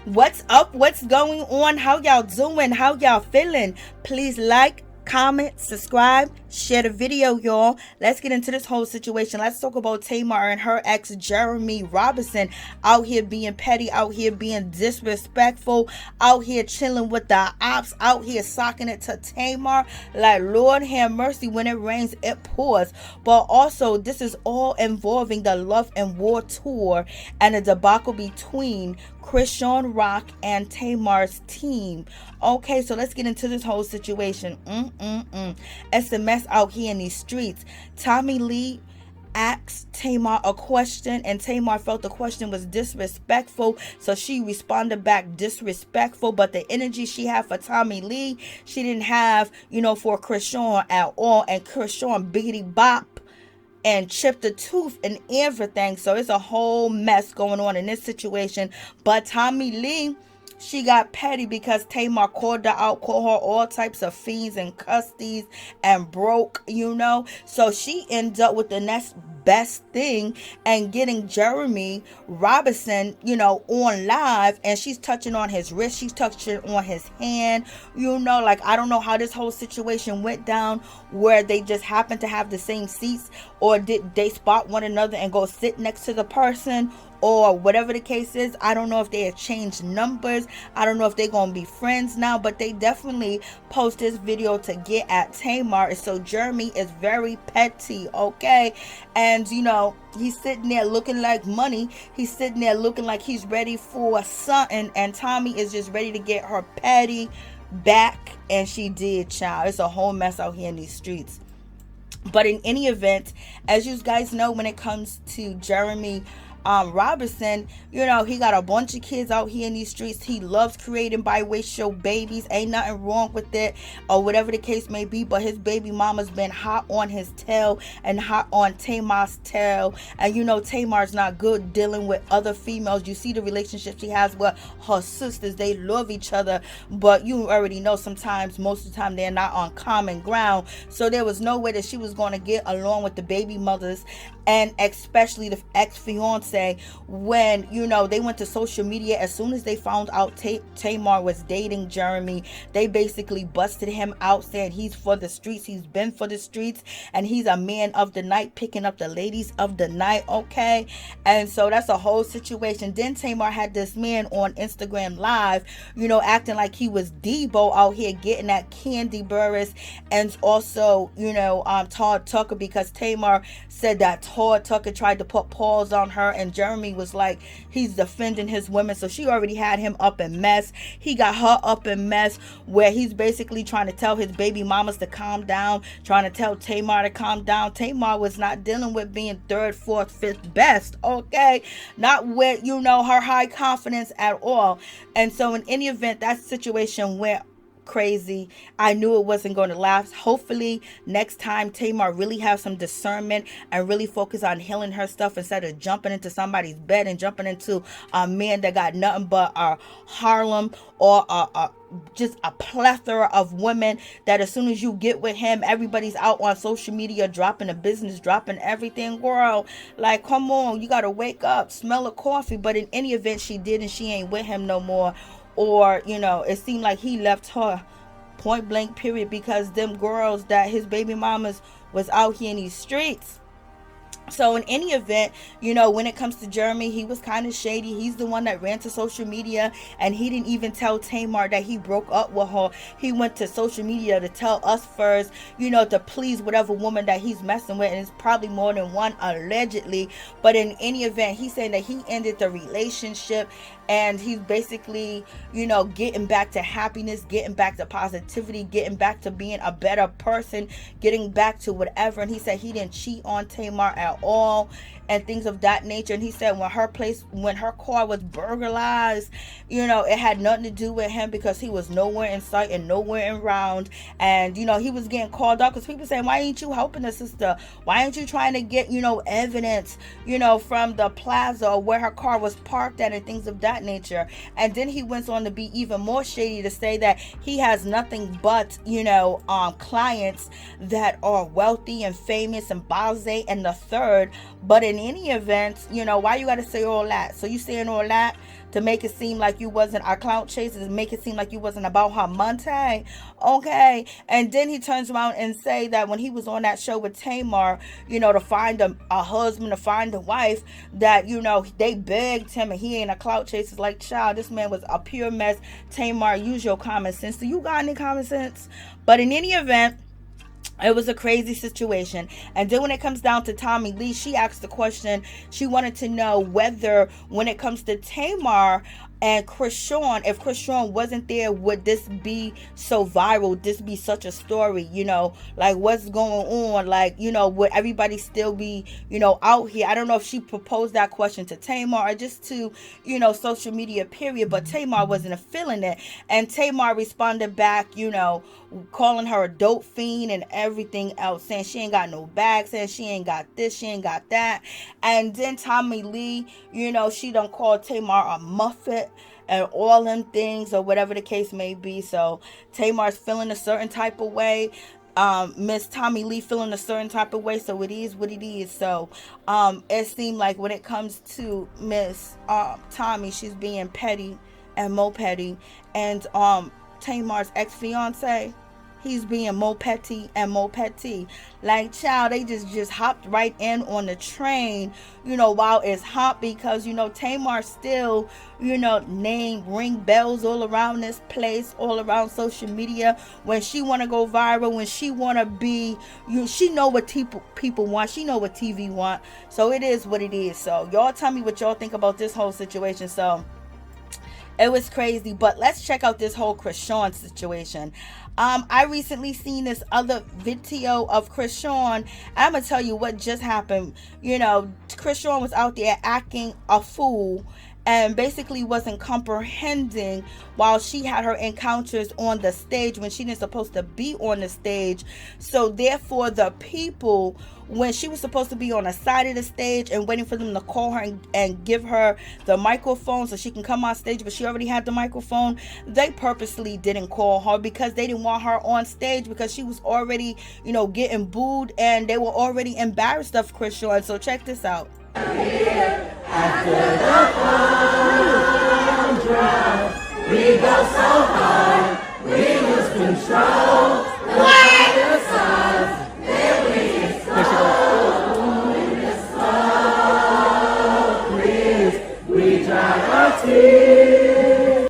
What's up? What's going on? How y'all doing? How y'all feeling? Please like, comment, subscribe, share the video, y'all. Let's get into this whole situation. Let's talk about Tamar and her ex Jeremy Robinson out here being petty, out here being disrespectful, out here chilling with the ops, out here socking it to Tamar. Like, Lord have mercy, when it rains it pours. But also, this is all involving the Love and War tour and a debacle between Chrissean Rock and Tamar's team. Okay, so let's get into this whole situation. It's a mess out here in these streets. Tommie Lee asked Tamar a question, and Tamar felt the question was disrespectful, so she responded back disrespectful. But the energy she had for Tommie Lee, she didn't have, for Chrisean at all. And Chrisean biggity bop and chipped a tooth and everything. So it's a whole mess going on in this situation. But Tommie Lee, she got petty because Tamar called her out, called her all types of fiends and custies and broke, So she ended up with the next best thing and getting Jeremy Robinson, on live, and she's touching on his wrist, she's touching on his hand, like, I don't know how this whole situation went down, where they just happened to have the same seats, or did they spot one another and go sit next to the person, or whatever the case is. I don't know if they have changed numbers. I don't know if they're going to be friends now, but they definitely post this video to get at Tamar. So Jeremy is very petty, okay? And, he's sitting there looking like money. He's sitting there looking like he's ready for something. And Tommie is just ready to get her petty back. And she did, child. It's a whole mess out here in these streets. But in any event, as you guys know, when it comes to Jeremy Robinson, he got a bunch of kids out here in these streets. He loves creating biracial babies. Ain't nothing wrong with it, or whatever the case may be. But his baby mama's been hot on his tail and hot on Tamar's tail. And Tamar's not good dealing with other females. You see the relationship she has with her sisters. They love each other, but you already know sometimes, most of the time, they're not on common ground. So there was no way that she was going to get along with the baby mothers, and especially the ex-fiance, when they went to social media. As soon as they found out Tamar was dating Jeremy, they basically busted him out, saying he's for the streets, he's been for the streets, and he's a man of the night, picking up the ladies of the night, okay? And so that's a whole situation. Then Tamar had this man on Instagram Live, acting like he was Debo out here getting at Candy Burris, and also Todd Tucker, because Tamar said that Todd Tucker tried to put paws on her, and Jeremy was like, he's defending his women. So she already had him up in mess. He got her up in mess, where he's basically trying to tell his baby mamas to calm down, trying to tell Tamar to calm down. Tamar was not dealing with being third, fourth, fifth best, okay? Not with, her high confidence at all. And so in any event, that situation went crazy. I knew it wasn't going to last. Hopefully next time Tamar really have some discernment and really focus on healing her stuff, instead of jumping into somebody's bed and jumping into a man that got nothing but a Harlem, or just a plethora of women, that as soon as you get with him, everybody's out on social media dropping a business, dropping everything. Girl, like, come on, you gotta wake up, smell a coffee. But in any event, she did, and she ain't with him no more. Or it seemed like he left her, point blank period, because them girls that his baby mamas was out here in these streets. So in any event, when it comes to Jeremy, he was kind of shady. He's the one that ran to social media, and he didn't even tell Tamar that he broke up with her. He went to social media to tell us first, to please whatever woman that he's messing with, and it's probably more than one, allegedly. But in any event, he's saying that he ended the relationship, and he's basically, getting back to happiness, getting back to positivity, getting back to being a better person, getting back to whatever. And he said he didn't cheat on Tamar at all, and things of that nature. And he said when her car was burglarized, it had nothing to do with him, because he was nowhere in sight and nowhere around. And he was getting called out, because people saying, why ain't you helping the sister? Why ain't you trying to get evidence from the plaza where her car was parked at, and things of that nature. And then he went on to be even more shady, to say that he has nothing but clients that are wealthy and famous and blasé and the third. But in any event, why you gotta say all that? So you saying all that to make it seem like you wasn't our clout chasers, make it seem like you wasn't about her Monte, okay? And then he turns around and say that when he was on that show with Tamar, to find a husband, to find a wife, that they begged him and he ain't a clout chaser. Like, child, this man was a pure mess. Tamar, use your common sense. Do you got any common sense? But in any event, it was a crazy situation. And then when it comes down to Tommie Lee, she asked the question. She wanted to know whether, when it comes to Tamar and Chrisean, if Chrisean wasn't there, would this be so viral? Would this be such a story? Like, what's going on? Like, would everybody still be, out here? I don't know if she proposed that question to Tamar or just to, social media, period. But Tamar wasn't feeling it. And Tamar responded back, calling her a dope fiend and everything else, saying she ain't got no bag, saying she ain't got this, she ain't got that. And then Tommie Lee, she done called Tamar a muffet and all them things, or whatever the case may be. So Tamar's feeling a certain type of way. Miss Tommie Lee feeling a certain type of way. So it is what it is. So it seemed like when it comes to Miss Tommie, she's being petty and more petty. And Tamar's ex-fiance, he's being more petty and more petty. Like, child, they just hopped right in on the train, while it's hot, because, Tamar still, ring bells all around this place, all around social media. When she want to go viral, when she want to be, she know what people want. She know what TV want. So it is what it is. So y'all tell me what y'all think about this whole situation. So it was crazy. But let's check out this whole Chrisean situation. I recently seen this other video of Chrisean. I'm gonna tell you what just happened. Chrisean was out there acting a fool and basically wasn't comprehending while she had her encounters on the stage when she didn't supposed to be on the stage. So therefore, the people, when she was supposed to be on the side of the stage and waiting for them to call her and give her the microphone so she can come on stage, but she already had the microphone, they purposely didn't call her because they didn't want her on stage, because she was already, getting booed, and they were already embarrassed of Chrisean. So check this out. After the drop, we go so hard, we lose control. The sides, then we explode. In the smoke breeze, we dry our tears.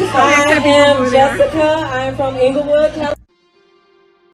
I am Jessica. I'm from Inglewood, California.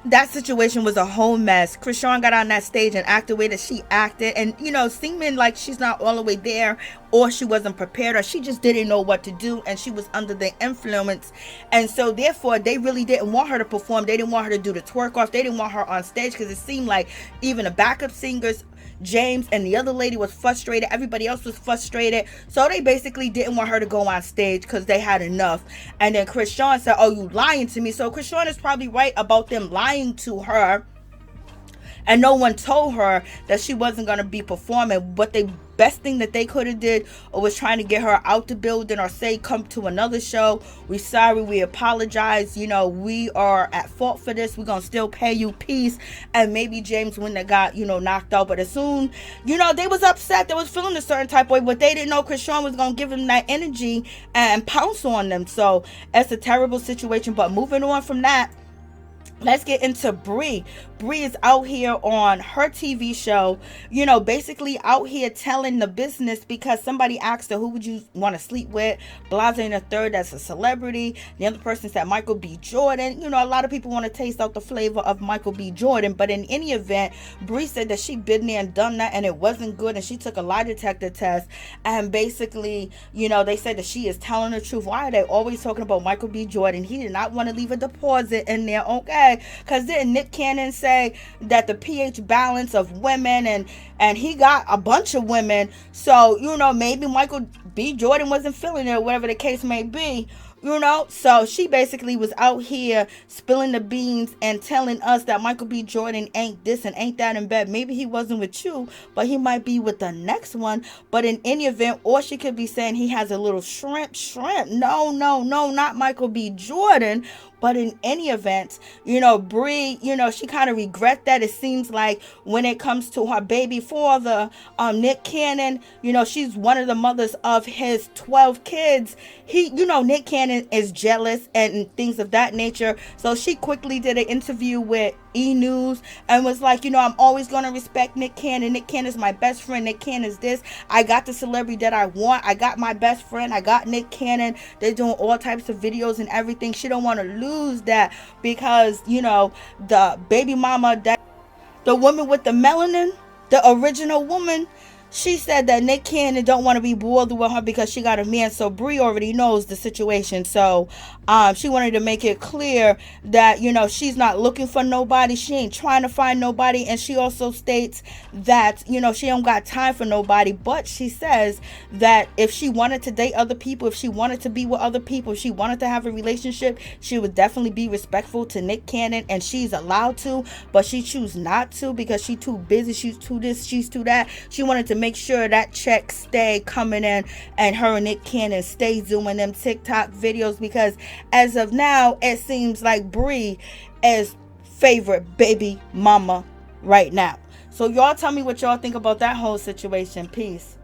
That situation was a whole mess. Chrisean got on that stage and acted the way that she acted, and seeming like she's not all the way there, or she wasn't prepared, or she just didn't know what to do, and she was under the influence. And so therefore, they really didn't want her to perform. They didn't want her to do the twerk off. They didn't want her on stage, because it seemed like even the backup singers, James and the other lady, was frustrated. Everybody else was frustrated. So they basically didn't want her to go on stage because they had enough. And then Chrisean said, "Oh, you lying to me." So Chrisean is probably right about them lying to her. And no one told her that she wasn't going to be performing. But the best thing that they could have did was trying to get her out the building, or say, come to another show. We sorry, we apologize. We are at fault for this. We're going to still pay you, peace. And maybe James wouldn't have got, knocked out. But as soon, they was upset. They was feeling a certain type of way. But they didn't know Chrisean was going to give them that energy and pounce on them. So it's a terrible situation. But moving on from that, let's get into Brie. Brie is out here on her TV show, basically out here telling the business, because somebody asked her, who would you want to sleep with? Blase and a third, that's a celebrity. The other person said Michael B. Jordan. A lot of people want to taste out the flavor of Michael B. Jordan. But in any event, Brie said that she'd been there and done that, and it wasn't good. And she took a lie detector test. And basically, they said that she is telling the truth. Why are they always talking about Michael B. Jordan? He did not want to leave a deposit in there, okay? Because didn't Nick Cannon say that the pH balance of women, and he got a bunch of women, so maybe Michael B. Jordan wasn't feeling it, or whatever the case may be. You know, so she basically was out here spilling the beans and telling us that Michael B. Jordan ain't this and ain't that in bed. Maybe he wasn't with you, but he might be with the next one. But in any event, or she could be saying he has a little shrimp. No, not Michael B. Jordan. But in any event, you know, Brie, you know, she kind of regret that. It seems like when it comes to her baby father, Nick Cannon, you know, she's one of the mothers of his 12 kids. You know, Nick Cannon is jealous and things of that nature. So she quickly did an interview with E! News and was like, you know, I'm always going to respect Nick Cannon. Nick Cannon is my best friend. Nick Cannon is this. I got the celebrity that I want. I got my best friend. I got Nick Cannon. They're doing all types of videos and everything. She don't want to lose that because, you know, the baby mama, that the woman with the melanin, the original woman, she said that Nick Cannon don't want to be bothered with her because she got a man. So Brie already knows the situation. So she wanted to make it clear that, you know, she's not looking for nobody. She ain't trying to find nobody. And she also states that, you know, she don't got time for nobody. But she says that if she wanted to date other people, if she wanted to be with other people, if she wanted to have a relationship, she would definitely be respectful to Nick Cannon. And she's allowed to, but she choose not to because she's too busy. She's too this, she's too that. She wanted to make sure that check stay coming in and her and Nick Cannon stay doing them TikTok videos because as of now, it seems like Brie is favorite baby mama right now. So y'all tell me what y'all think about that whole situation. Peace.